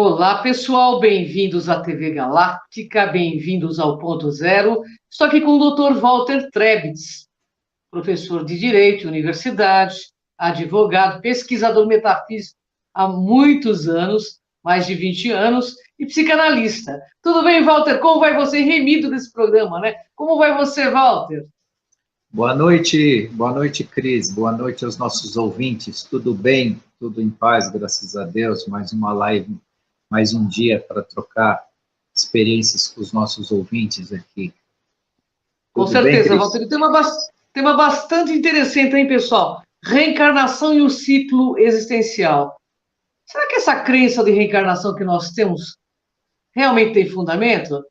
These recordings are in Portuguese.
Olá, pessoal, bem-vindos à TV Galáctica, bem-vindos ao Ponto Zero. Estou aqui com o Dr. Walter Trebitz, professor de Direito, Universidade, advogado, pesquisador metafísico há muitos anos, mais de 20 anos, e psicanalista. Tudo bem, Walter? Como vai você, remido desse programa, né? Como vai você, Walter? Boa noite, Cris. Boa noite aos nossos ouvintes. Tudo bem? Tudo em paz, graças a Deus. Mais uma live, mais um dia para trocar experiências com os nossos ouvintes aqui. Com Tudo bem, certeza, Cris? Walter. Tema bastante interessante, hein, pessoal? Reencarnação e o ciclo existencial. Será que essa crença de reencarnação que nós temos realmente tem fundamento?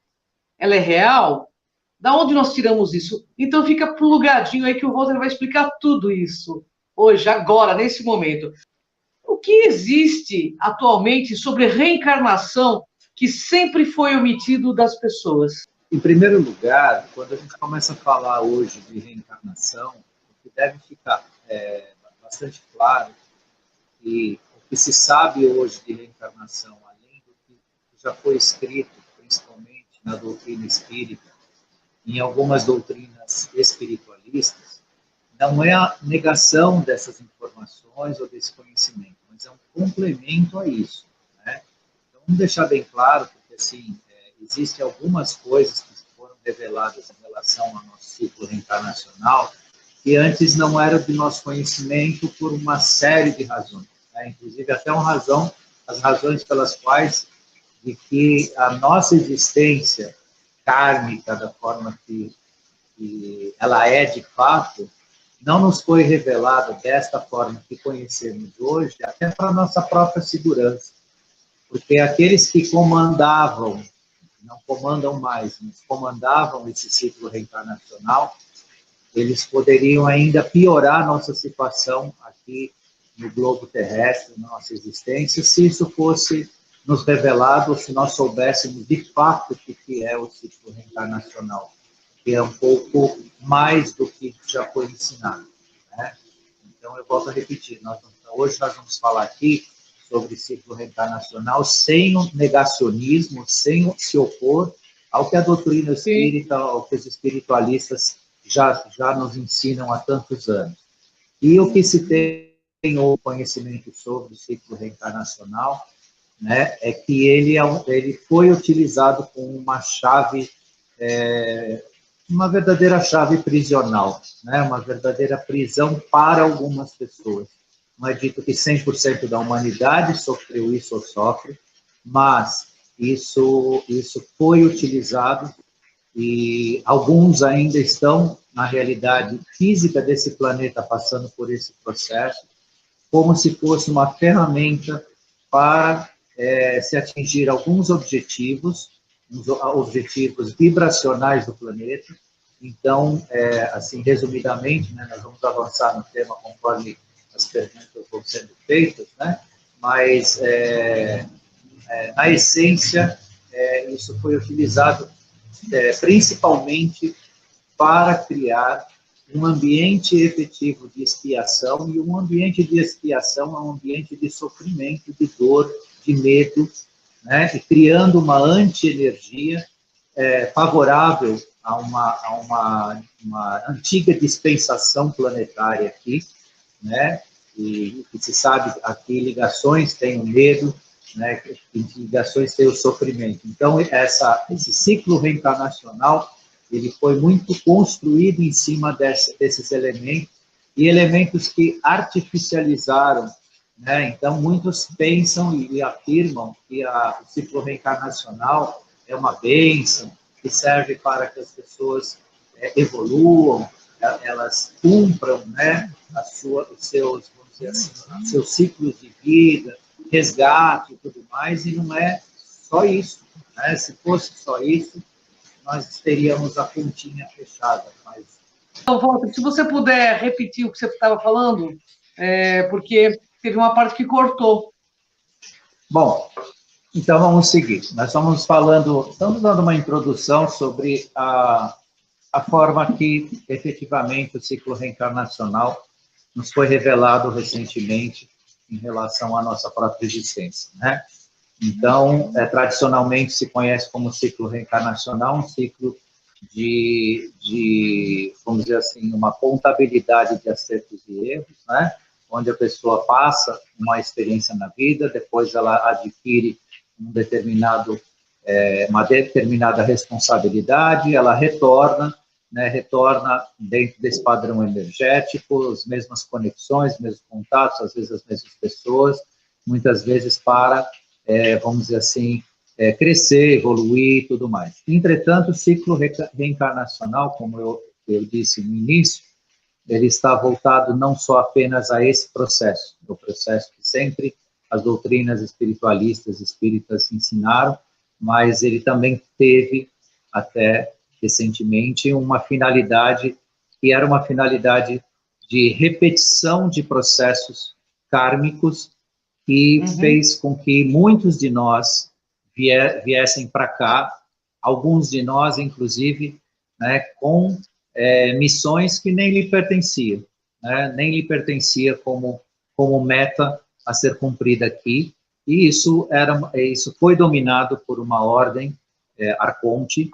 Ela é real? Da onde nós tiramos isso? Então fica plugadinho aí que o Walter vai explicar tudo isso hoje, agora, nesse momento. O que existe atualmente sobre reencarnação que sempre foi omitido das pessoas? Em primeiro lugar, quando a gente começa a falar hoje de reencarnação, o que deve ficar bastante claro que o que se sabe hoje de reencarnação, além do que já foi escrito, principalmente na doutrina espírita, em algumas doutrinas espiritualistas, não é a negação dessas informações ou desse conhecimento, mas é um complemento a isso, né? Então, vamos deixar bem claro, porque assim, existem algumas coisas que foram reveladas em relação ao nosso ciclo reencarnacional que antes não eram de nosso conhecimento por uma série de razões, né? Inclusive até as razões pelas quais de que a nossa existência kármica, da forma que ela é de fato, não nos foi revelada desta forma que conhecemos hoje, até para a nossa própria segurança. Porque aqueles que comandavam, não comandam mais, mas comandavam esse ciclo reencarnacional, eles poderiam ainda piorar a nossa situação aqui no globo terrestre, na nossa existência, se isso fosse nos revelado, se nós soubéssemos de fato o que é o ciclo reencarnacional, que é um pouco mais do que já foi ensinado, né? Então, eu volto a repetir, hoje nós vamos falar aqui sobre ciclo reencarnacional sem o negacionismo, sem se opor ao que a doutrina espírita, ao que os espiritualistas já nos ensinam há tantos anos. E o que se tem o conhecimento sobre o ciclo reencarnacional, né, é que ele foi utilizado como uma chave, uma verdadeira chave prisional, né, uma verdadeira prisão para algumas pessoas. Não é dito que 100% da humanidade sofreu isso ou sofre, mas isso foi utilizado e alguns ainda estão na realidade física desse planeta passando por esse processo, como se fosse uma ferramenta para se atingir alguns objetivos, os objetivos vibracionais do planeta. Então, assim, resumidamente, né, nós vamos avançar no tema conforme as perguntas vão sendo feitas, né? Mas, na essência, isso foi utilizado principalmente para criar um ambiente efetivo de expiação, e um ambiente de expiação é um ambiente de sofrimento, de dor, de medo, né? E criando uma anti-energia favorável a uma antiga dispensação planetária aqui, né? E que se sabe aqui ligações têm o medo, né? Ligações têm o sofrimento. Então, esse ciclo reencarnacional ele foi muito construído em cima desses elementos, e elementos que artificializaram, né? Então, muitos pensam e afirmam que o ciclo reencarnacional é uma bênção, que serve para que as pessoas evoluam, elas cumpram, né, os seus ciclos de vida, resgate e tudo mais, e não é só isso, né? Se fosse só isso, nós teríamos a pontinha fechada. Mas... Então, Walter, se você puder repetir o que você estava falando, porque teve uma parte que cortou. Bom, então vamos seguir. Nós estamos dando uma introdução sobre a forma que, efetivamente, o ciclo reencarnacional nos foi revelado recentemente em relação à nossa própria existência, né? Então, tradicionalmente se conhece como ciclo reencarnacional, um ciclo vamos dizer assim, uma contabilidade de acertos e erros, né? Onde a pessoa passa uma experiência na vida, depois ela adquire uma determinada responsabilidade, ela retorna, né? Retorna dentro desse padrão energético, as mesmas conexões, os mesmos contatos, às vezes as mesmas pessoas, muitas vezes para, vamos dizer assim, crescer, evoluir e tudo mais. Entretanto, o ciclo reencarnacional, como eu disse no início, ele está voltado não só apenas a esse processo, o processo que sempre as doutrinas espiritualistas, espíritas ensinaram, mas ele também teve, até recentemente, uma finalidade, que era uma finalidade de repetição de processos kármicos, que fez com que muitos de nós viessem para cá, alguns de nós, inclusive, né, com missões que nem lhe pertenciam, né, nem lhe pertencia como meta a ser cumprida aqui, e isso foi dominado por uma ordem arconte,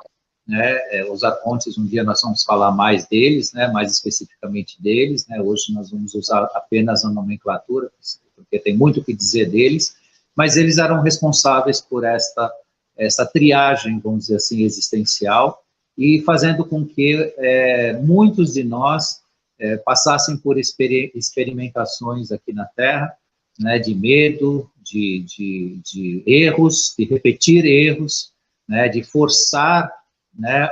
né, os arcontes, um dia nós vamos falar mais deles, né, mais especificamente deles, né, hoje nós vamos usar apenas a nomenclatura, porque tem muito o que dizer deles, mas eles eram responsáveis por essa triagem, vamos dizer assim, existencial, e fazendo com que muitos de nós passassem por experimentações aqui na Terra, né, de medo, de erros, de repetir erros, né, de forçar, né,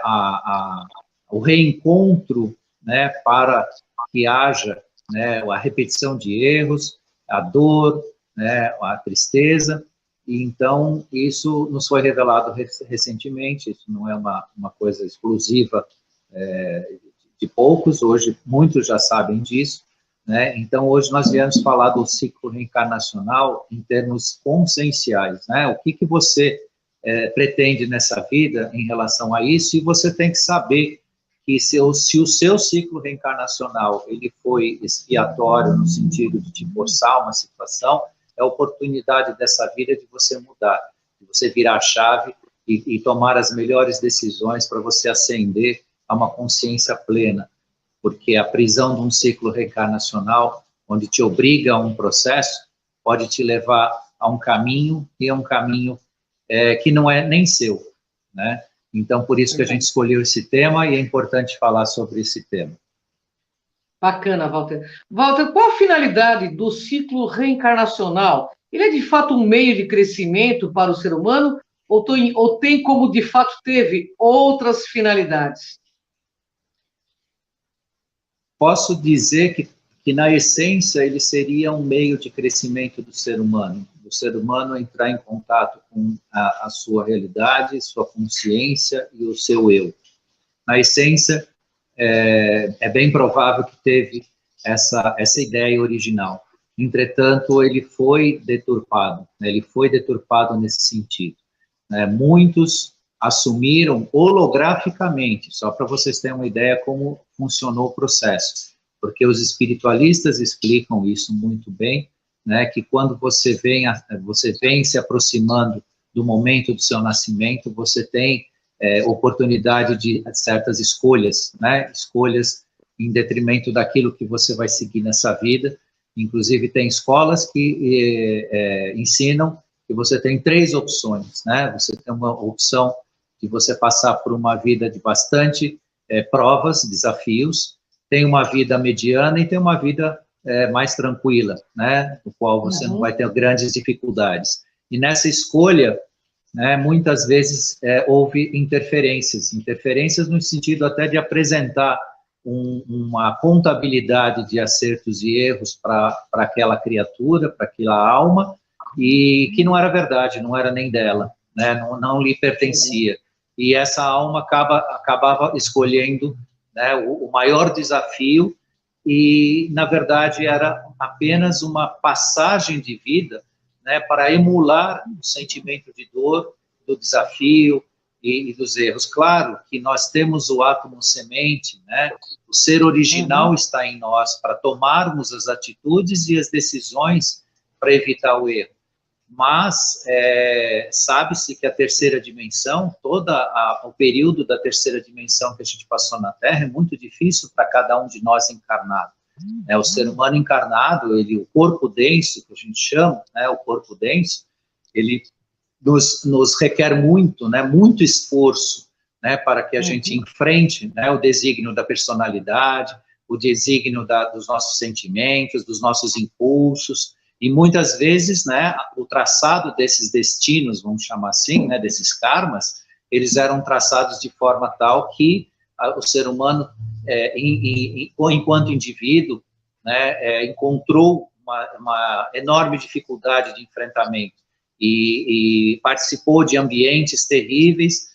o reencontro, né, para que haja, né, a repetição de erros, a dor, né, a tristeza. E então isso nos foi revelado recentemente. Isso não é uma coisa exclusiva de poucos, hoje muitos já sabem disso, né? Então hoje nós viemos falar do ciclo reencarnacional em termos conscienciais, né? O que você pretende nessa vida em relação a isso, e você tem que saber que se o seu ciclo reencarnacional ele foi expiatório no sentido de te forçar uma situação, é a oportunidade dessa vida de você mudar, de você virar a chave e tomar as melhores decisões para você ascender a uma consciência plena, porque a prisão de um ciclo reencarnacional, onde te obriga a um processo, pode te levar a um caminho, e a um caminho que não é nem seu, né? Então, por isso que a gente escolheu esse tema, e é importante falar sobre esse tema. Bacana, Walter. Walter, qual a finalidade do ciclo reencarnacional? Ele é, de fato, um meio de crescimento para o ser humano, ou tem como, de fato, teve outras finalidades? Posso dizer que na essência, ele seria um meio de crescimento do ser humano entrar em contato com a sua realidade, sua consciência e o seu eu. Na essência, é bem provável que teve essa ideia original. Entretanto, ele foi deturpado, né? Ele foi deturpado nesse sentido, né? Muitos assumiram holograficamente, só para vocês terem uma ideia como funcionou o processo, porque os espiritualistas explicam isso muito bem, né, que quando você vem se aproximando do momento do seu nascimento, você tem oportunidade de certas escolhas, né, escolhas em detrimento daquilo que você vai seguir nessa vida. Inclusive tem escolas que ensinam que você tem 3 opções, né, você tem uma opção de você passar por uma vida de bastante provas, desafios, tem uma vida mediana e tem uma vida mais tranquila, né, no qual você não vai ter grandes dificuldades. E nessa escolha, né, muitas vezes houve interferências no sentido até de apresentar uma contabilidade de acertos e erros para aquela criatura, para aquela alma, e que não era verdade, não era nem dela, né, não lhe pertencia. E essa alma acabava escolhendo, né, o maior desafio, e, na verdade, era apenas uma passagem de vida, né, para emular o sentimento de dor, do desafio e dos erros. Claro que nós temos o átomo semente, né, o ser original está em nós para tomarmos as atitudes e as decisões para evitar o erro. mas sabe-se que a terceira dimensão, o período da terceira dimensão que a gente passou na Terra é muito difícil para cada um de nós encarnado. O ser humano encarnado, o corpo denso, que a gente chama, o corpo denso, ele nos requer muito, muito esforço, para que a gente enfrente, o desígnio da personalidade, o desígnio dos nossos sentimentos, dos nossos impulsos, e muitas vezes, o traçado desses destinos, vamos chamar assim, desses karmas, eles eram traçados de forma tal que o ser humano, enquanto indivíduo, encontrou uma enorme dificuldade de enfrentamento e participou de ambientes terríveis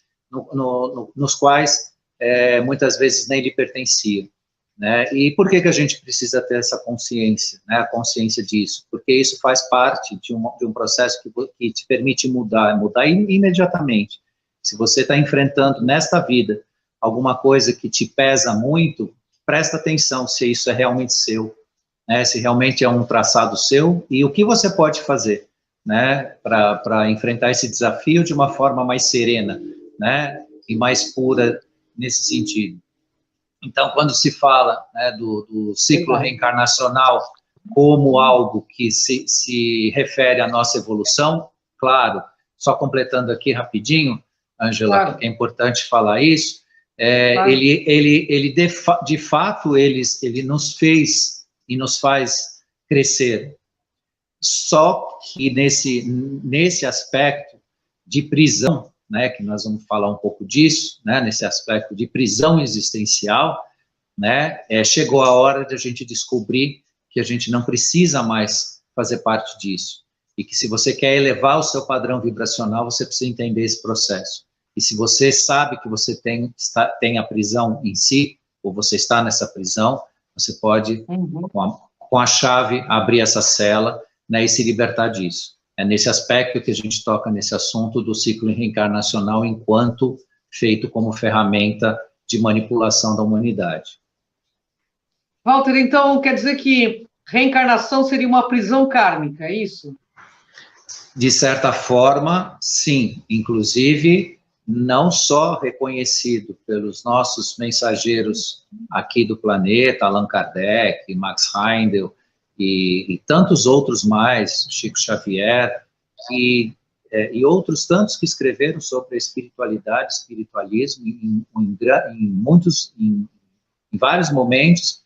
nos quais muitas vezes nem lhe pertenciam. E por que a gente precisa ter essa consciência, a consciência disso? Porque isso faz parte de um processo que te permite mudar imediatamente. Se você está enfrentando nesta vida alguma coisa que te pesa muito, presta atenção se isso é realmente seu, se realmente é um traçado seu, e o que você pode fazer, para enfrentar esse desafio de uma forma mais serena, e mais pura nesse sentido. Então, quando se fala do ciclo reencarnacional como algo que se refere à nossa evolução, claro, só completando aqui rapidinho, Ângela, claro, porque é importante falar isso, claro, ele de fato, ele nos fez e nos faz crescer, só que nesse aspecto de prisão, que nós vamos falar um pouco disso, nesse aspecto de prisão existencial, chegou a hora de a gente descobrir que a gente não precisa mais fazer parte disso, e que se você quer elevar o seu padrão vibracional, você precisa entender esse processo, e se você sabe que você tem a prisão em si, ou você está nessa prisão, você pode, com a chave, abrir essa cela, e se libertar disso. É nesse aspecto que a gente toca nesse assunto do ciclo reencarnacional enquanto feito como ferramenta de manipulação da humanidade. Walter, então quer dizer que reencarnação seria uma prisão kármica, é isso? De certa forma, sim. Inclusive, não só reconhecido pelos nossos mensageiros aqui do planeta, Allan Kardec, Max Heindel, e tantos outros mais, Chico Xavier, e outros tantos que escreveram sobre a espiritualidade, espiritualismo, em vários momentos,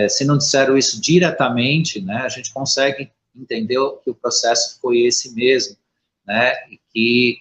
se não disseram isso diretamente, a gente consegue entender que o processo foi esse mesmo, e que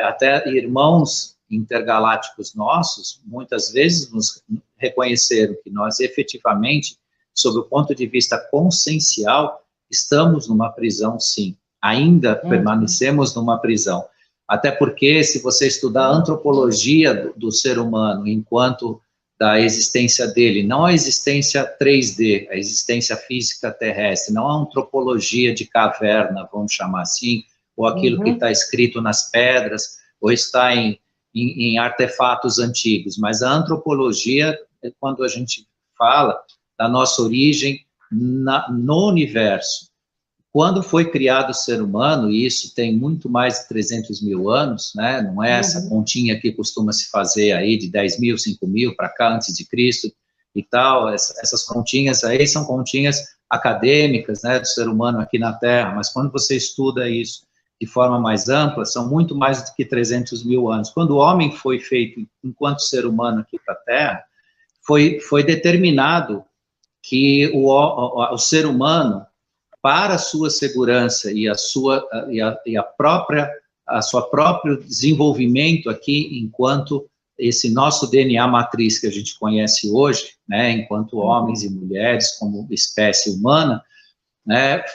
até irmãos intergalácticos nossos, muitas vezes nos reconheceram que nós efetivamente, sob o ponto de vista consciencial, estamos numa prisão, sim. Ainda permanecemos numa prisão. Até porque, se você estudar a antropologia do ser humano, enquanto da existência dele, não a existência 3D, a existência física terrestre, não a antropologia de caverna, vamos chamar assim, ou aquilo que está escrito nas pedras, ou está em artefatos antigos, mas a antropologia é quando a gente fala da nossa origem no universo. Quando foi criado o ser humano, e isso tem muito mais de 300 mil anos, não é essa continha que costuma se fazer aí de 10 mil, 5 mil para cá, antes de Cristo e tal, essas continhas aí são continhas acadêmicas, do ser humano aqui na Terra, mas quando você estuda isso de forma mais ampla, são muito mais do que 300 mil anos. Quando o homem foi feito enquanto ser humano aqui para a Terra, foi determinado que o ser humano, para a sua segurança e a sua próprio desenvolvimento aqui, enquanto esse nosso DNA matriz que a gente conhece hoje, enquanto homens e mulheres, como espécie humana,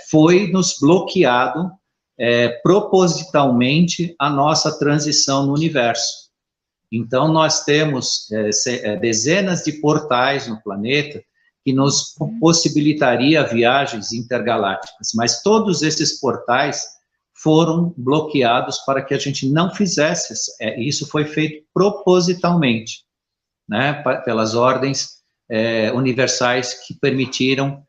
foi nos bloqueado propositalmente a nossa transição no universo. Então, nós temos dezenas de portais no planeta que nos possibilitaria viagens intergalácticas, mas todos esses portais foram bloqueados para que a gente não fizesse, isso foi feito propositalmente, pelas ordens universais que permitiram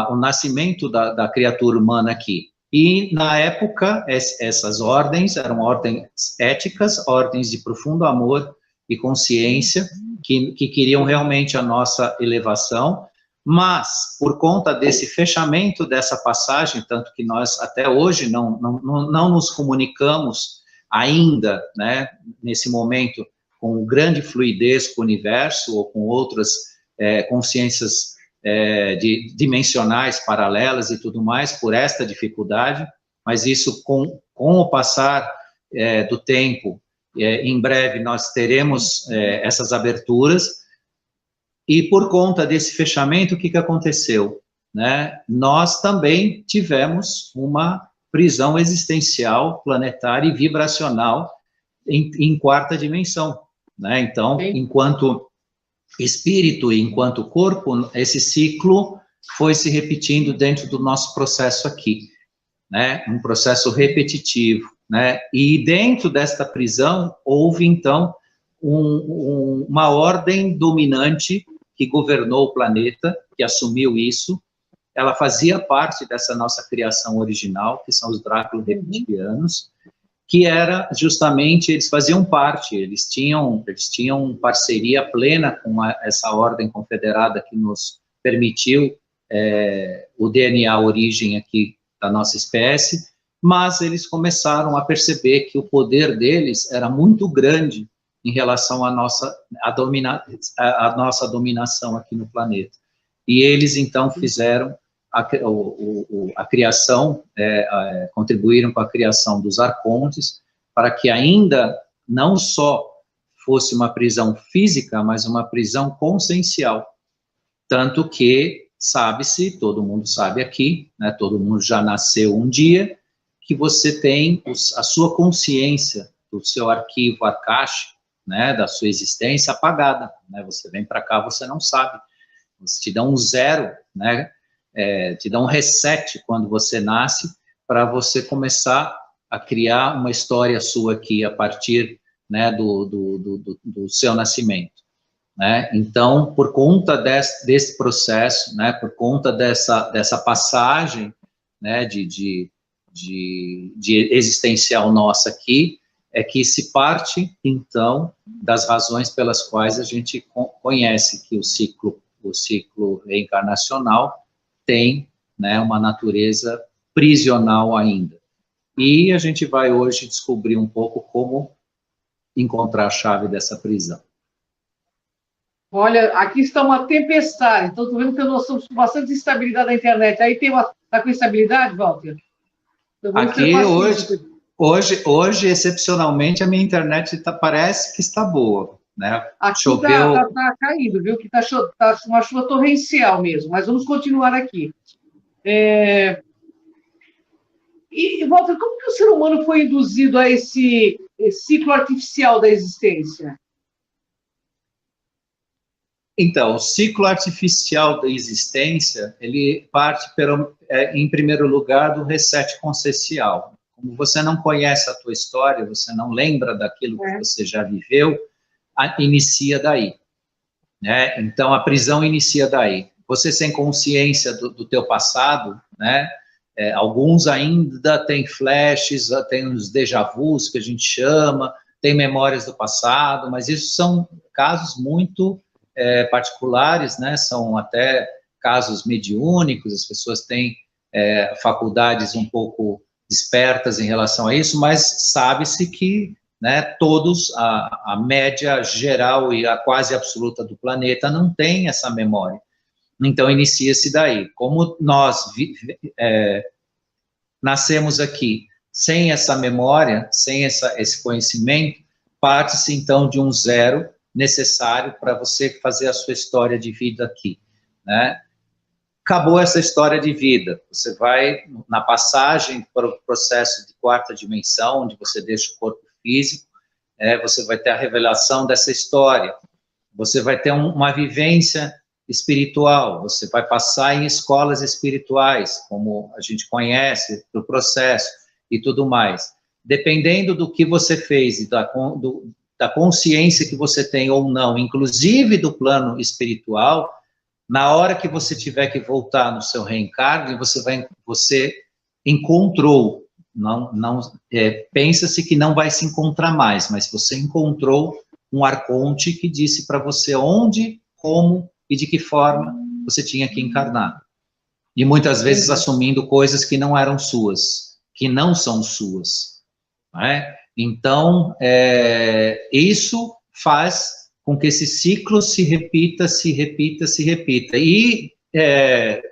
o nascimento da criatura humana aqui. E, na época, essas ordens eram ordens éticas, ordens de profundo amor e consciência, que queriam realmente a nossa elevação, mas, por conta desse fechamento dessa passagem, tanto que nós, até hoje, não nos comunicamos ainda, né, nesse momento, com grande fluidez com o universo, ou com outras consciências dimensionais paralelas e tudo mais, por esta dificuldade, mas isso com o passar do tempo, em breve nós teremos essas aberturas, e por conta desse fechamento, o que aconteceu? Né? Nós também tivemos uma prisão existencial, planetária e vibracional em quarta dimensão, né? Então, enquanto espírito e enquanto corpo, esse ciclo foi se repetindo dentro do nosso processo aqui, né? Um processo repetitivo, né? E dentro desta prisão, houve, então, uma ordem dominante que governou o planeta, que assumiu isso. Ela fazia parte dessa nossa criação original, que são os Drácula reptilianos, que era justamente, eles faziam parte, eles tinham parceria plena com essa ordem confederada que nos permitiu o DNA origem aqui da nossa espécie, mas eles começaram a perceber que o poder deles era muito grande em relação à nossa dominação aqui no planeta. E eles, então, fizeram a criação, contribuíram com a criação dos arcontes, para que ainda não só fosse uma prisão física, mas uma prisão consciencial. Tanto que, sabe-se, todo mundo sabe aqui, né, todo mundo já nasceu um dia, que você tem a sua consciência, do seu arquivo arcástico, né, da sua existência apagada. Né, você vem para cá, você não sabe. Você te dá um zero, né, te dá um reset quando você nasce, para você começar a criar uma história sua aqui, a partir, né, do seu nascimento. Né? Então, por conta desse processo, né, por conta dessa passagem, né, de existencial nossa aqui, é que se parte, então, das razões pelas quais a gente conhece que o ciclo reencarnacional tem, né, uma natureza prisional ainda. E a gente vai hoje descobrir um pouco como encontrar a chave dessa prisão. Olha, aqui está uma tempestade, então estou vendo que nós estamos com bastante instabilidade na internet. Aí está com instabilidade, Walter? Aqui, hoje, excepcionalmente, a minha internet parece que está boa. Né? Aqui está caindo, viu? Que está uma chuva torrencial mesmo, mas vamos continuar aqui. E, Walter, como que o ser humano foi induzido a esse ciclo artificial da existência? Então, o ciclo artificial da existência, ele parte, em primeiro lugar, do reset consciencial. Como você não conhece a tua história, você não lembra daquilo que você já viveu, inicia daí. Né? Então, a prisão inicia daí. Você sem consciência do teu passado, né? Alguns ainda têm flashes, tem os déjà vus, que a gente chama, tem memórias do passado, mas isso são casos muito particulares, né? São até casos mediúnicos, as pessoas têm faculdades um pouco despertas em relação a isso, mas sabe-se que, né, todos, a média geral e a quase absoluta do planeta não tem essa memória. Então, inicia-se daí. Como nós nascemos aqui sem essa memória, sem esse conhecimento, parte-se, então, de um zero necessário para você fazer a sua história de vida aqui, né? Acabou essa história de vida, você vai na passagem para o processo de quarta dimensão, onde você deixa o corpo físico, você vai ter a revelação dessa história, você vai ter uma vivência espiritual, você vai passar em escolas espirituais, como a gente conhece, do processo e tudo mais. Dependendo do que você fez e da consciência que você tem ou não, inclusive do plano espiritual, na hora que você tiver que voltar no seu reencarne, você encontrou, pensa-se que não vai se encontrar mais, mas você encontrou um arconte que disse para você onde, como e de que forma você tinha que encarnar. E muitas vezes assumindo coisas que não eram suas, que não são suas. Não é? Então, isso faz com que esse ciclo se repita, se repita, se repita. E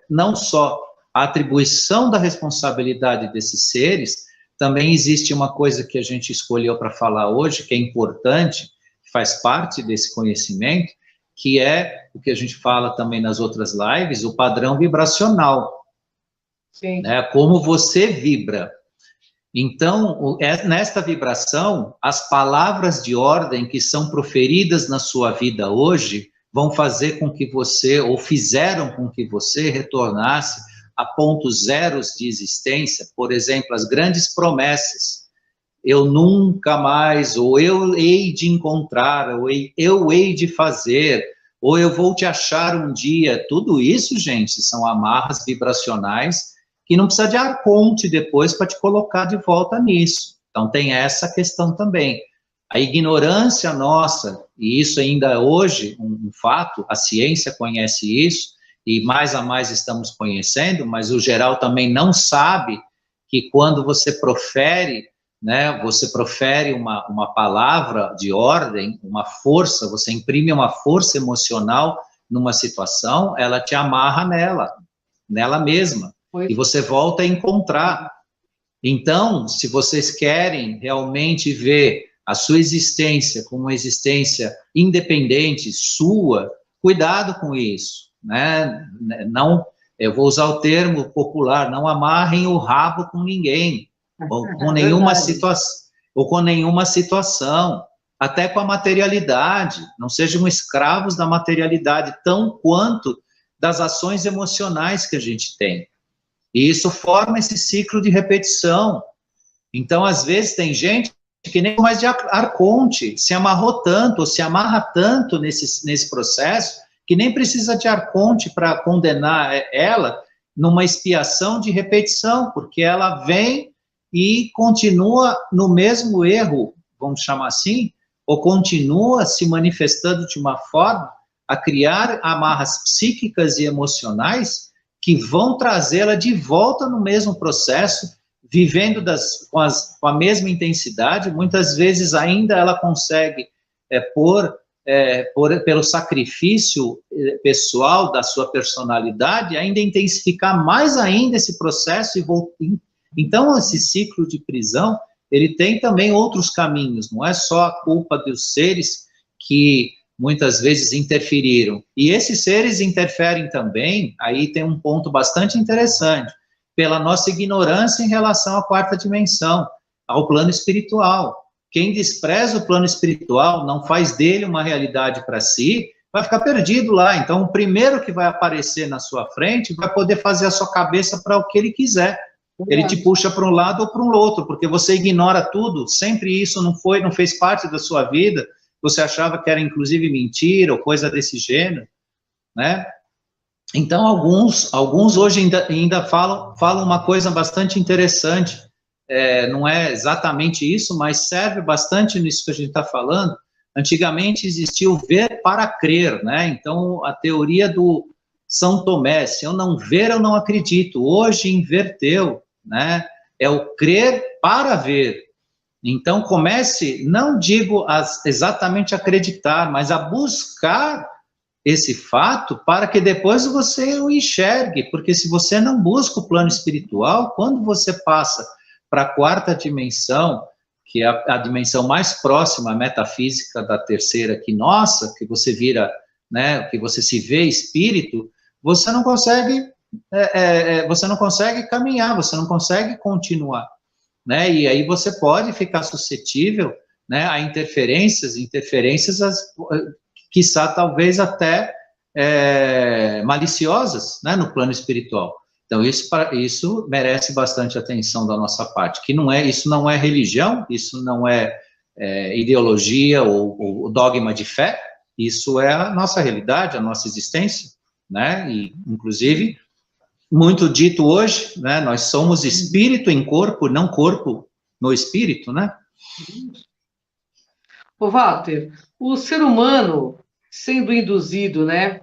não só a atribuição da responsabilidade desses seres, também existe uma coisa que a gente escolheu para falar hoje, que é importante, que faz parte desse conhecimento, que é o que a gente fala também nas outras lives, o padrão vibracional. Sim. Né? Como você vibra. Então, nesta vibração, as palavras de ordem que são proferidas na sua vida hoje vão fazer com que você, ou fizeram com que você retornasse a pontos zeros de existência, por exemplo, as grandes promessas. Eu nunca mais, ou eu hei de encontrar, ou eu hei de fazer, ou eu vou te achar um dia. Tudo isso, gente, são amarras vibracionais que não precisa de arconte depois para te colocar de volta nisso. Então, tem essa questão também. A ignorância nossa, e isso ainda hoje, um fato, a ciência conhece isso, e mais a mais estamos conhecendo, mas o geral também não sabe que quando você profere, né, você profere uma palavra de ordem, uma força, você imprime uma força emocional numa situação, ela te amarra nela mesma. E você volta a encontrar. Então, se vocês querem realmente ver a sua existência como uma existência independente, sua, cuidado com isso, né? Não, eu vou usar o termo popular, não amarrem o rabo com ninguém, ou com nenhuma situação, até com a materialidade. Não sejam escravos da materialidade, tão quanto das ações emocionais que a gente tem. E isso forma esse ciclo de repetição. Então, às vezes, tem gente que nem mais de arconte, se amarrou tanto, ou se amarra tanto nesse processo, que nem precisa de arconte para condenar ela numa expiação de repetição, porque ela vem e continua no mesmo erro, vamos chamar assim, ou continua se manifestando de uma forma a criar amarras psíquicas e emocionais que vão trazê-la de volta no mesmo processo, vivendo com a mesma intensidade. Muitas vezes ainda ela consegue, pelo sacrifício pessoal da sua personalidade, ainda intensificar mais ainda esse processo. Então, esse ciclo de prisão, ele tem também outros caminhos, não é só a culpa dos seres que muitas vezes interferiram. E esses seres interferem também, aí tem um ponto bastante interessante, pela nossa ignorância em relação à quarta dimensão, ao plano espiritual. Quem despreza o plano espiritual, não faz dele uma realidade para si, vai ficar perdido lá. Então, o primeiro que vai aparecer na sua frente vai poder fazer a sua cabeça para o que ele quiser. Ele te puxa para um lado ou para um outro, porque você ignora tudo, sempre isso não fez parte da sua vida, você achava que era inclusive mentira ou coisa desse gênero, né? Então, alguns hoje ainda falam uma coisa bastante interessante, não é exatamente isso, mas serve bastante nisso que a gente está falando. Antigamente existia o ver para crer, né? Então, a teoria do São Tomé, se eu não ver, eu não acredito. Hoje inverteu, né? É o crer para ver. Então, comece, não digo exatamente acreditar, mas a buscar esse fato para que depois você o enxergue, porque se você não busca o plano espiritual, quando você passa para a quarta dimensão, que é a dimensão mais próxima à metafísica da terceira que nossa, que você vira, né, que você se vê espírito, você não consegue caminhar, você não consegue continuar. Né? E aí você pode ficar suscetível, né, a interferências, quiçá talvez até maliciosas, né, no plano espiritual. Então isso merece bastante atenção da nossa parte, que isso não é religião, isso não é ideologia ou dogma de fé, isso é a nossa realidade, a nossa existência, né? E inclusive muito dito hoje, né? Nós somos espírito em corpo, não corpo no espírito, né? Ô, Walter, o ser humano sendo induzido, né,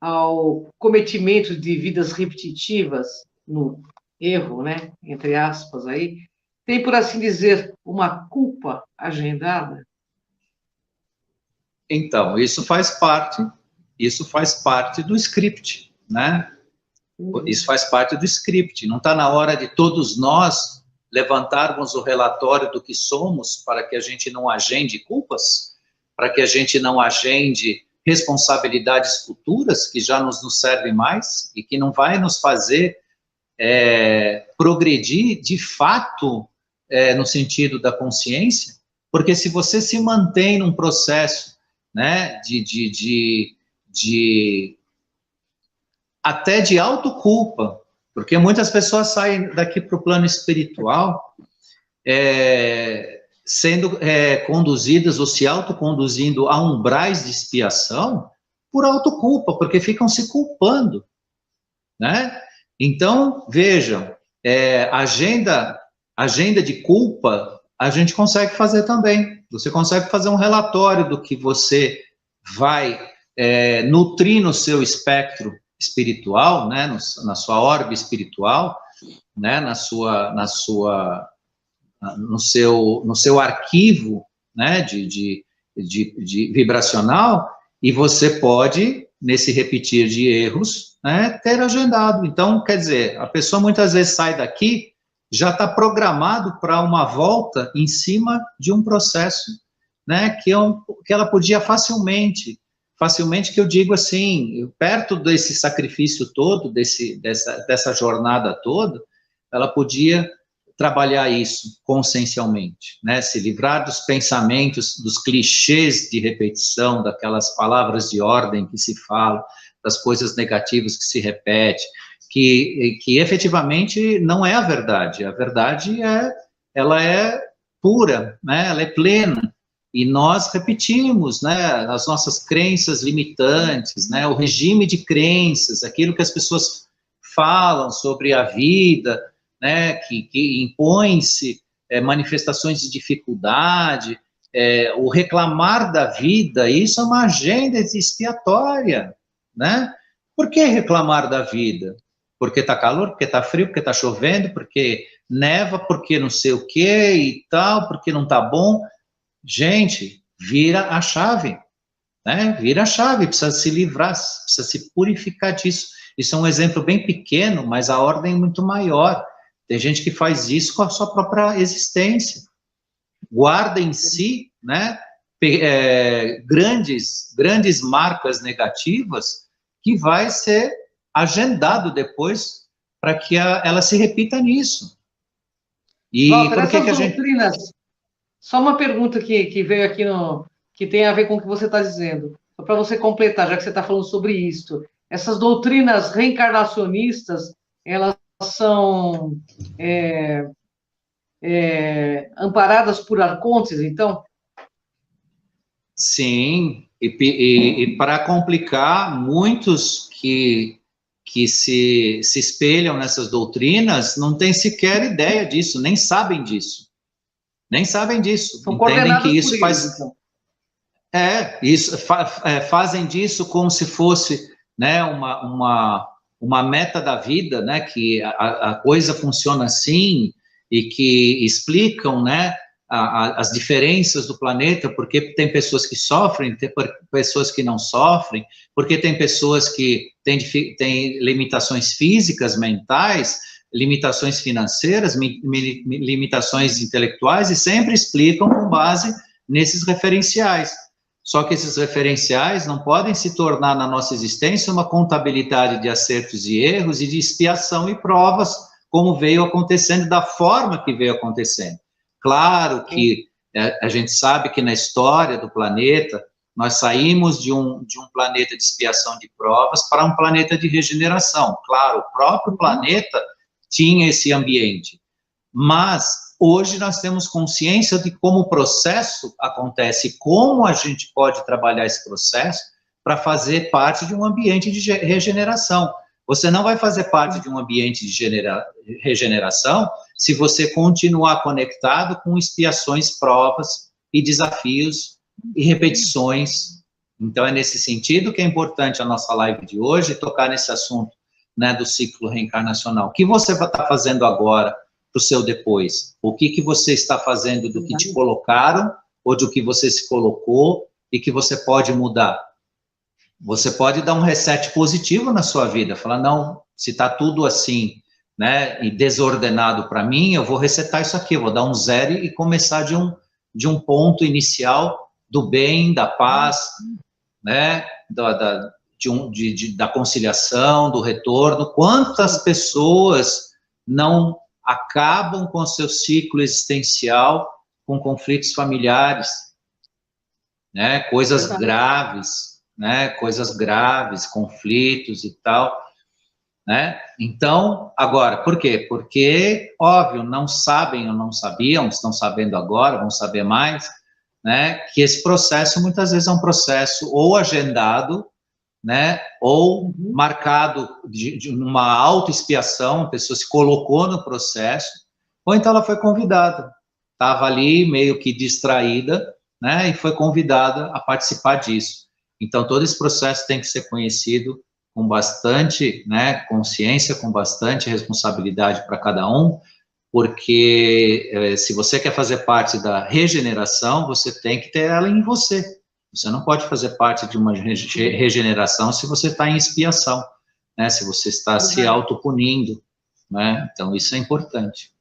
ao cometimento de vidas repetitivas, no erro, né, entre aspas aí, tem, por assim dizer, uma culpa agendada? Então, isso faz parte do script, né? Isso faz parte do script. Não está na hora de todos nós levantarmos o relatório do que somos para que a gente não agende culpas, para que a gente não agende responsabilidades futuras que já nos servem mais e que não vai nos fazer progredir de fato no sentido da consciência, porque se você se mantém num processo, né, até de autoculpa, porque muitas pessoas saem daqui para o plano espiritual sendo conduzidas ou se autoconduzindo a umbrais de expiação por autoculpa, porque ficam se culpando, né? Então, vejam, agenda de culpa a gente consegue fazer também. Você consegue fazer um relatório do que você vai nutrir no seu espectro espiritual, né, na sua órbita espiritual, né, no seu arquivo, né, de vibracional, e você pode, nesse repetir de erros, né, ter agendado. Então, quer dizer, a pessoa muitas vezes sai daqui, já está programado para uma volta em cima de um processo, né, que ela podia facilmente, que eu digo assim, perto desse sacrifício todo, dessa jornada toda, ela podia trabalhar isso consciencialmente, né, se livrar dos pensamentos, dos clichês de repetição, daquelas palavras de ordem que se falam, das coisas negativas que se repete, que efetivamente não é a verdade ela é pura, né, ela é plena, e nós repetimos, né, as nossas crenças limitantes, né, o regime de crenças, aquilo que as pessoas falam sobre a vida, né, que impõe-se manifestações de dificuldade, o reclamar da vida, isso é uma agenda expiatória, né? Por que reclamar da vida? Porque está calor, porque está frio, porque está chovendo, porque neva, porque não sei o que e tal, porque não está bom. Gente, vira a chave, né? Vira a chave, precisa se livrar, precisa se purificar disso. Isso é um exemplo bem pequeno, mas a ordem é muito maior. Tem gente que faz isso com a sua própria existência. Guarda em si, né, grandes marcas negativas que vai ser agendado depois para que ela se repita nisso. E Walter, por que essas a gente... doutrinas, só uma pergunta que veio aqui que tem a ver com o que você está dizendo, só para você completar, já que você está falando sobre isso. Essas doutrinas reencarnacionistas, elas são amparadas por arcontes, então? Sim, e para complicar, muitos que se espelham nessas doutrinas não têm sequer ideia disso, nem sabem disso. São Entendem que coordenadas isso por faz... eles, então. Fazem disso como se fosse, né, uma meta da vida, né, que a coisa funciona assim, e que explicam, né, as diferenças do planeta, porque tem pessoas que sofrem, tem pessoas que não sofrem, porque tem pessoas que têm limitações físicas, mentais, limitações financeiras, limitações intelectuais, e sempre explicam com base nesses referenciais. Só que esses referenciais não podem se tornar na nossa existência uma contabilidade de acertos e erros e de expiação e provas, como veio acontecendo, da forma que veio acontecendo. Claro que a gente sabe que na história do planeta, nós saímos de um planeta de expiação de provas para um planeta de regeneração. Claro, o próprio planeta tinha esse ambiente, mas hoje nós temos consciência de como o processo acontece, como a gente pode trabalhar esse processo para fazer parte de um ambiente de regeneração. Você não vai fazer parte de um ambiente de regeneração se você continuar conectado com expiações, provas e desafios e repetições. Então, é nesse sentido que é importante a nossa live de hoje tocar nesse assunto, né, do ciclo reencarnacional. O que você vai estar fazendo agora para o seu depois? O que você está fazendo do que te colocaram ou do que você se colocou e que você pode mudar? Você pode dar um reset positivo na sua vida, falar, não, se está tudo assim, né, e desordenado para mim, eu vou resetar isso aqui, eu vou dar um zero e começar de um ponto inicial do bem, da paz, né, da conciliação, do retorno. Quantas pessoas não acabam com seu ciclo existencial com conflitos familiares, né, coisas graves, né, coisas graves, conflitos e tal, né? Então, agora, por quê? Porque, óbvio, não sabem ou não sabiam, estão sabendo agora, vão saber mais, né, que esse processo muitas vezes é um processo ou agendado, né, ou marcado de uma autoexpiação, a pessoa se colocou no processo, ou então ela foi convidada, estava ali meio que distraída, né, e foi convidada a participar disso. Então, todo esse processo tem que ser conhecido com bastante, né, consciência, com bastante responsabilidade para cada um, porque se você quer fazer parte da regeneração, você tem que ter ela em você. Você não pode fazer parte de uma regeneração se você está em expiação, né, se você está se autopunindo, né, então isso é importante.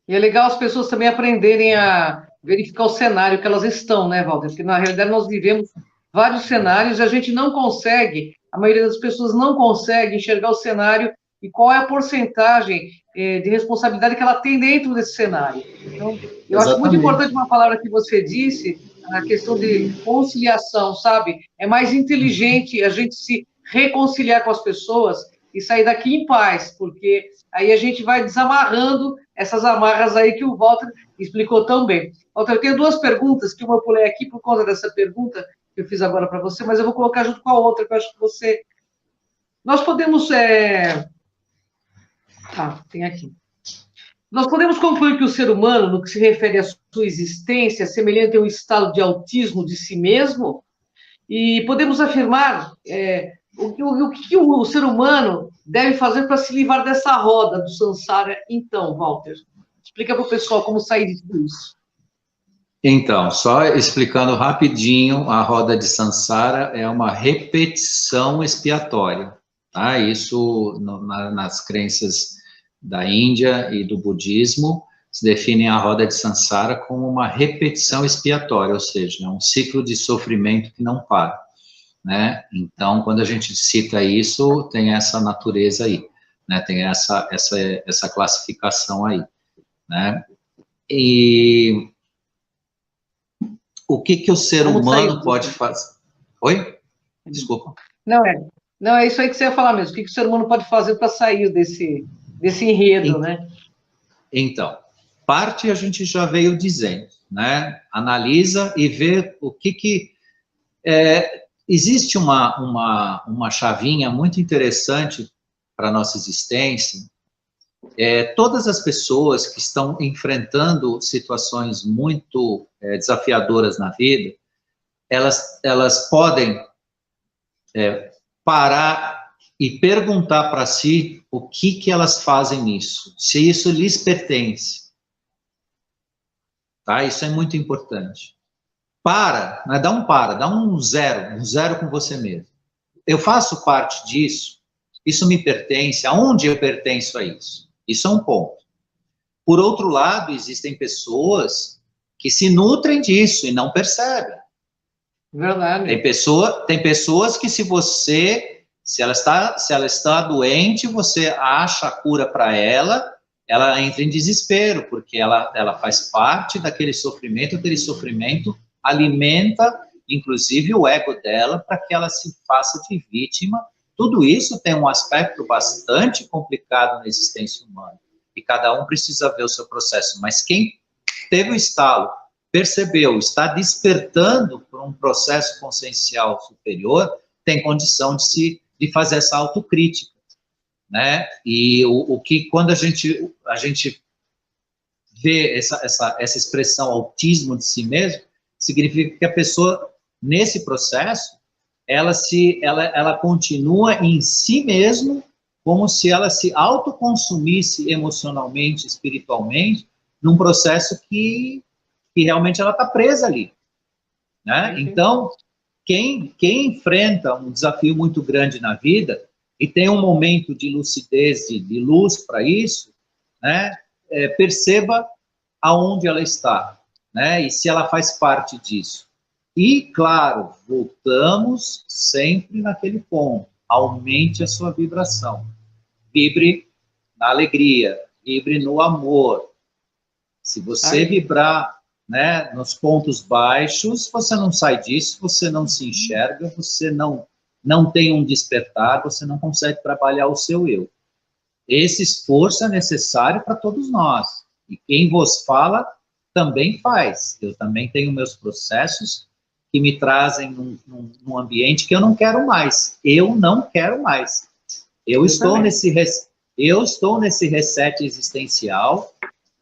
E é legal as pessoas também aprenderem a verificar o cenário que elas estão, né, Walter? Porque, na realidade, nós vivemos vários cenários e a gente não consegue, a maioria das pessoas não consegue enxergar o cenário e qual é a porcentagem de responsabilidade que ela tem dentro desse cenário. Então, eu acho muito importante uma palavra que você disse, a questão de conciliação, sabe? É mais inteligente a gente se reconciliar com as pessoas e sair daqui em paz, porque aí a gente vai desamarrando essas amarras aí que o Walter explicou tão bem. Walter, eu tenho duas perguntas, que uma eu pulei aqui por conta dessa pergunta que eu fiz agora para você, mas eu vou colocar junto com a outra, que eu acho que você... Nós podemos... tem aqui. Nós podemos concluir que o ser humano, no que se refere à sua existência, é semelhante a um estado de autismo de si mesmo? E podemos afirmar o que o ser humano deve fazer para se livrar dessa roda do samsara, então, Walter? Explica para o pessoal como sair de tudo isso. Então, só explicando rapidinho, a roda de samsara é uma repetição expiatória, tá? Isso nas crenças da Índia e do budismo se definem a roda de samsara como uma repetição expiatória, ou seja, é um ciclo de sofrimento que não para, né? Então, quando a gente cita isso, tem essa natureza aí, né? Tem essa classificação aí, né? E o que o ser humano pode fazer? Oi? Desculpa. Não, é isso aí que você ia falar mesmo. O que o ser humano pode fazer para sair desse enredo, né? Então, parte a gente já veio dizendo, né? Analisa e vê o que existe uma chavinha muito interessante para a nossa existência. Todas as pessoas que estão enfrentando situações muito desafiadoras na vida, elas podem parar e perguntar para si o que elas fazem nisso, se isso lhes pertence. Tá? Isso é muito importante. Né? Dá um zero com você mesmo. Eu faço parte disso, isso me pertence, aonde eu pertenço a isso? Isso é um ponto. Por outro lado, existem pessoas que se nutrem disso e não percebem. Verdade. Tem pessoas que se ela está doente, você acha a cura para ela entra em desespero, porque ela faz parte daquele sofrimento, aquele sofrimento alimenta, inclusive, o ego dela para que ela se faça de vítima. Tudo isso tem um aspecto bastante complicado na existência humana, e cada um precisa ver o seu processo, mas quem teve o estalo, percebeu, está despertando para um processo consciencial superior, tem condição de fazer essa autocrítica, né? E o que, quando a gente vê essa expressão autismo de si mesmo, significa que a pessoa, nesse processo, ela continua em si mesmo, como se ela se autoconsumisse emocionalmente, espiritualmente, num processo que realmente ela está presa ali, né? Então, quem enfrenta um desafio muito grande na vida e tem um momento de lucidez, de luz para isso, né? Perceba aonde ela está, né? E se ela faz parte disso. E, claro, voltamos sempre naquele ponto. Aumente a sua vibração. Vibre na alegria, vibre no amor. Se você vibrar, né, nos pontos baixos, você não sai disso, você não se enxerga, você não tem um despertar, você não consegue trabalhar o seu eu. Esse esforço é necessário para todos nós. E quem vos fala também faz. Eu também tenho meus processos que me trazem num ambiente que eu não quero mais. Eu não quero mais. Eu estou nesse reset existencial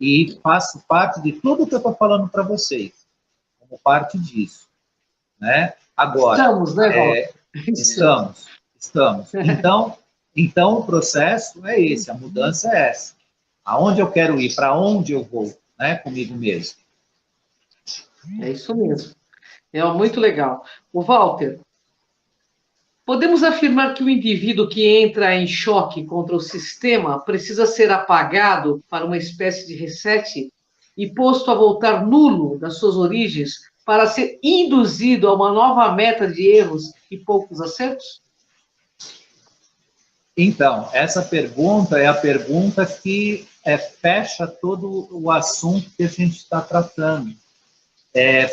e faço parte de tudo que eu estou falando para vocês, como parte disso, né? Agora, estamos, né, Walter? Estamos. Então, o processo é esse, a mudança é essa. Aonde eu quero ir, para onde eu vou, né, comigo mesmo. É isso mesmo. É muito legal. O Walter, podemos afirmar que o indivíduo que entra em choque contra o sistema precisa ser apagado para uma espécie de reset e posto a voltar nulo das suas origens para ser induzido a uma nova meta de erros e poucos acertos? Então, essa pergunta é a pergunta que fecha todo o assunto que a gente está tratando.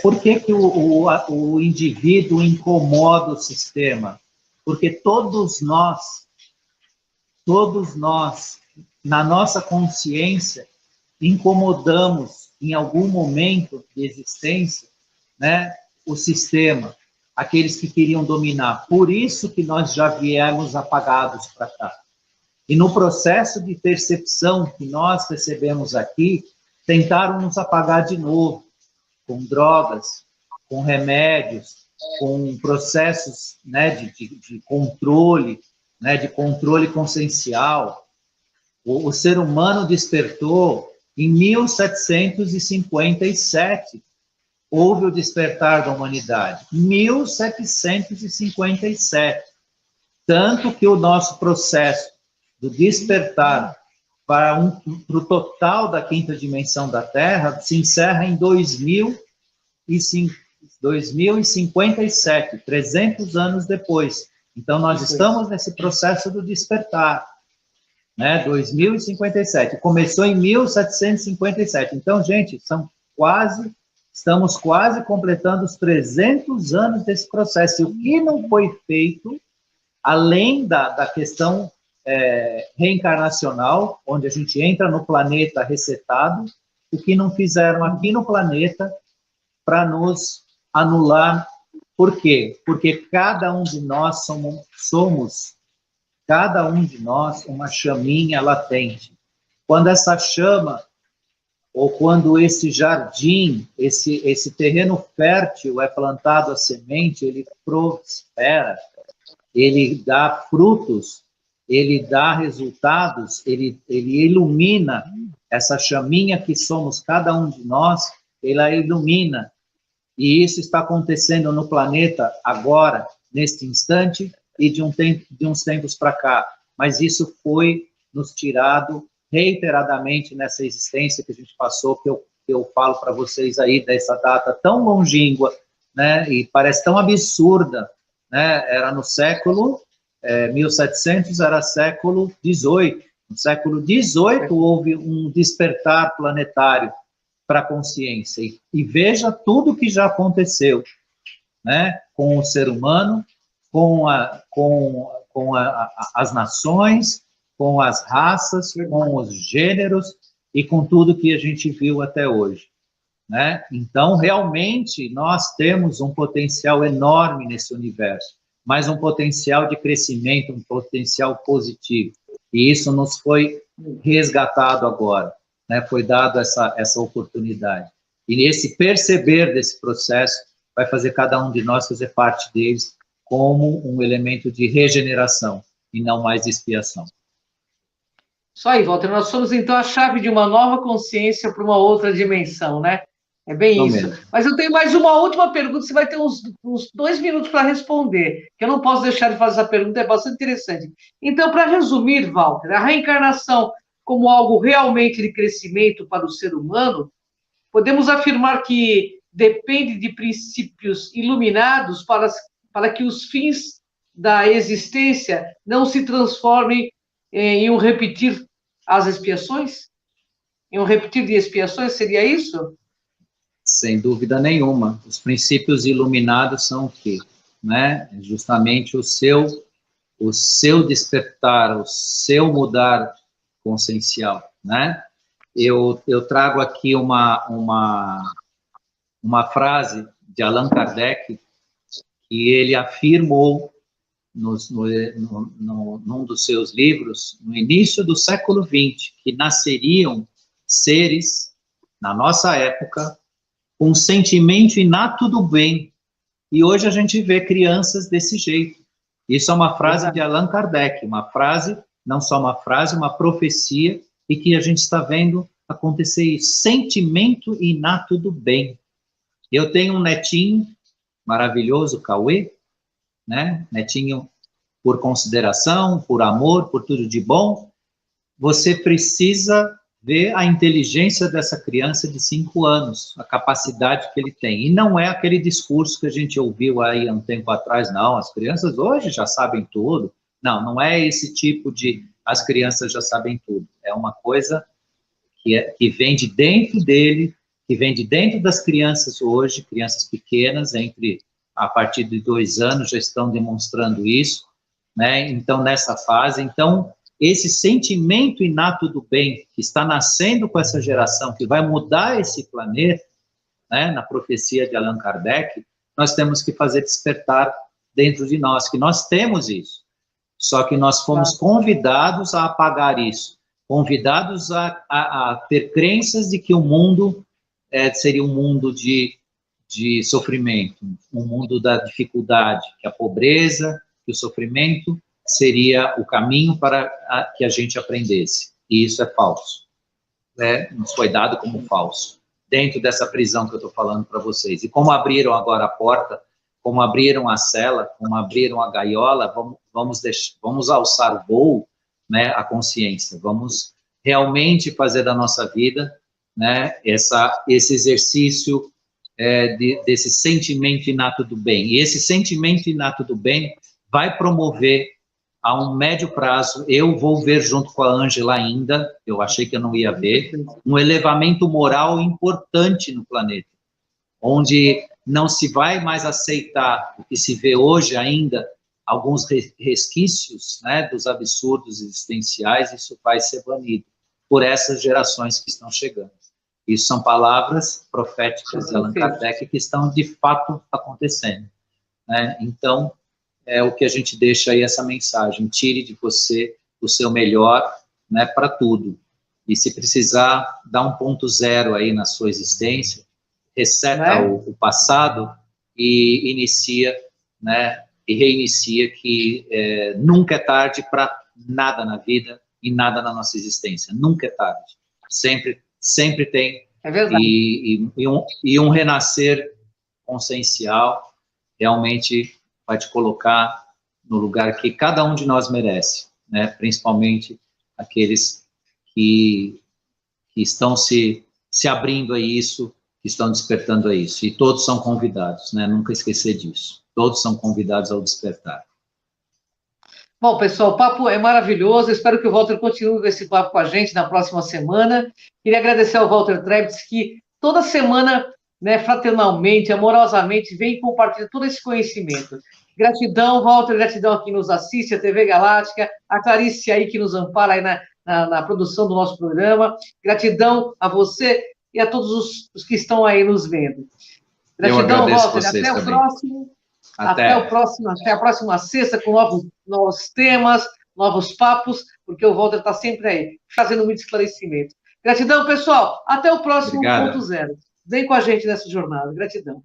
Por que o indivíduo incomoda o sistema? Porque todos nós, na nossa consciência, incomodamos em algum momento de existência, né, o sistema, aqueles que queriam dominar. Por isso que nós já viemos apagados para cá. E no processo de percepção que nós recebemos aqui, tentaram nos apagar de novo, com drogas, com remédios, com processos, né, de controle, né, de controle consciencial. O ser humano despertou em 1757. Houve o despertar da humanidade. 1757. Tanto que o nosso processo do despertar para o total da quinta dimensão da Terra se encerra em 2057, 300 anos depois. Então, nós estamos nesse processo do despertar, né? 2057. Começou em 1757. Então, gente, estamos quase completando os 300 anos desse processo. E o que não foi feito, além da questão reencarnacional, onde a gente entra no planeta resetado, o que não fizeram aqui no planeta para nos anular. Por quê? Porque cada um de nós somos cada um de nós uma chaminha latente. Quando essa chama, ou quando esse jardim, esse terreno fértil é plantado a semente, ele prospera, ele dá frutos, ele dá resultados, ele ilumina essa chaminha que somos cada um de nós, ela ilumina. E isso está acontecendo no planeta agora, neste instante, e de uns tempos para cá. Mas isso foi nos tirado reiteradamente nessa existência que a gente passou, que eu falo para vocês aí dessa data tão longínqua, né, e parece tão absurda, né, era no século 1700, era século XVIII. No século XVIII houve um despertar planetário para a consciência, e veja tudo que já aconteceu, né, com o ser humano, com as nações, com as raças, com os gêneros e com tudo que a gente viu até hoje. né? Então, realmente, nós temos um potencial enorme nesse universo, mas um potencial de crescimento, um potencial positivo. E isso nos foi resgatado agora, né? Foi dado essa oportunidade. E esse perceber desse processo vai fazer cada um de nós fazer parte deles como um elemento de regeneração e não mais de expiação. Isso aí, Walter. Nós somos, então, a chave de uma nova consciência para uma outra dimensão, né? É bem Não isso. mesmo. Mas eu tenho mais uma última pergunta, você vai ter uns 2 minutos para responder, que eu não posso deixar de fazer essa pergunta, é bastante interessante. Então, para resumir, Walter, a reencarnação como algo realmente de crescimento para o ser humano, podemos afirmar que depende de princípios iluminados para que os fins da existência não se transformem em um repetir as expiações? Em um repetir de expiações, seria isso? Sem dúvida nenhuma. Os princípios iluminados são o quê? Né? Justamente o seu despertar, o seu mudar consciencial, né? Eu trago aqui uma frase de Allan Kardec, que ele afirmou num dos seus livros, no início do século XX, que nasceriam seres, na nossa época, com um sentimento inato do bem. E hoje a gente vê crianças desse jeito. Isso é uma frase de Allan Kardec, uma frase, não só uma frase, uma profecia, e que a gente está vendo acontecer isso. Sentimento inato do bem. Eu tenho um netinho maravilhoso, Cauê, né? Netinho por consideração, por amor, por tudo de bom. Você precisa ver a inteligência dessa criança de 5 anos, a capacidade que ele tem. E não é aquele discurso que a gente ouviu aí há um tempo atrás, não, as crianças hoje já sabem tudo. Não, não é esse tipo de as crianças já sabem tudo. É uma coisa que vem de dentro dele, que vem de dentro das crianças hoje, crianças pequenas, a partir de 2 anos já estão demonstrando isso, né? Então, nessa fase, esse sentimento inato do bem que está nascendo com essa geração, que vai mudar esse planeta, né, na profecia de Allan Kardec, nós temos que fazer despertar dentro de nós, que nós temos isso. Só que nós fomos convidados a apagar isso, convidados a ter crenças de que o mundo seria um mundo de sofrimento, um mundo da dificuldade, que a pobreza, que o sofrimento seria o caminho para que a gente aprendesse. E isso é falso. Nos foi dado como falso. Dentro dessa prisão que eu estou falando para vocês. E como abriram agora a porta, como abriram a cela, como abriram a gaiola, vamos alçar voo, né, a consciência. Vamos realmente fazer da nossa vida, né, esse exercício desse sentimento inato do bem. E esse sentimento inato do bem vai promover a um médio prazo, eu vou ver junto com a Ângela ainda, eu achei que eu não ia ver, um elevamento moral importante no planeta, onde não se vai mais aceitar o que se vê hoje ainda, alguns resquícios, né, dos absurdos existenciais, isso vai ser banido por essas gerações que estão chegando. Isso são palavras proféticas de Allan Kardec que estão, de fato, acontecendo, né? Então, é o que a gente deixa aí, essa mensagem: tire de você o seu melhor, né, para tudo. E se precisar dar um 0 aí na sua existência, reseta o passado e inicia, né, e reinicia, que nunca é tarde para nada na vida e nada na nossa existência. Nunca é tarde. Sempre tem. É verdade. E um renascer consciencial realmente vai te colocar no lugar que cada um de nós merece, né? Principalmente aqueles que estão se abrindo a isso, que estão despertando a isso. E todos são convidados, né? Nunca esquecer disso. Todos são convidados ao despertar. Bom, pessoal, o papo é maravilhoso. Espero que o Walter continue esse papo com a gente na próxima semana. Queria agradecer ao Walter Trebitz, que toda semana, né, fraternalmente, amorosamente, vem compartilhar todo esse conhecimento. Gratidão, Walter, gratidão a quem nos assiste, a TV Galáctica, a Clarice aí que nos ampara aí na produção do nosso programa. Gratidão a você e a todos os que estão aí nos vendo. Eu Gratidão, agradeço Walter. vocês Até o também. próximo. Até Até a próxima sexta com novos temas, novos papos, porque o Walter está sempre aí, fazendo muito esclarecimento. Gratidão, pessoal. Até o próximo Obrigado. ponto zero. Vem com a gente nessa jornada. Gratidão.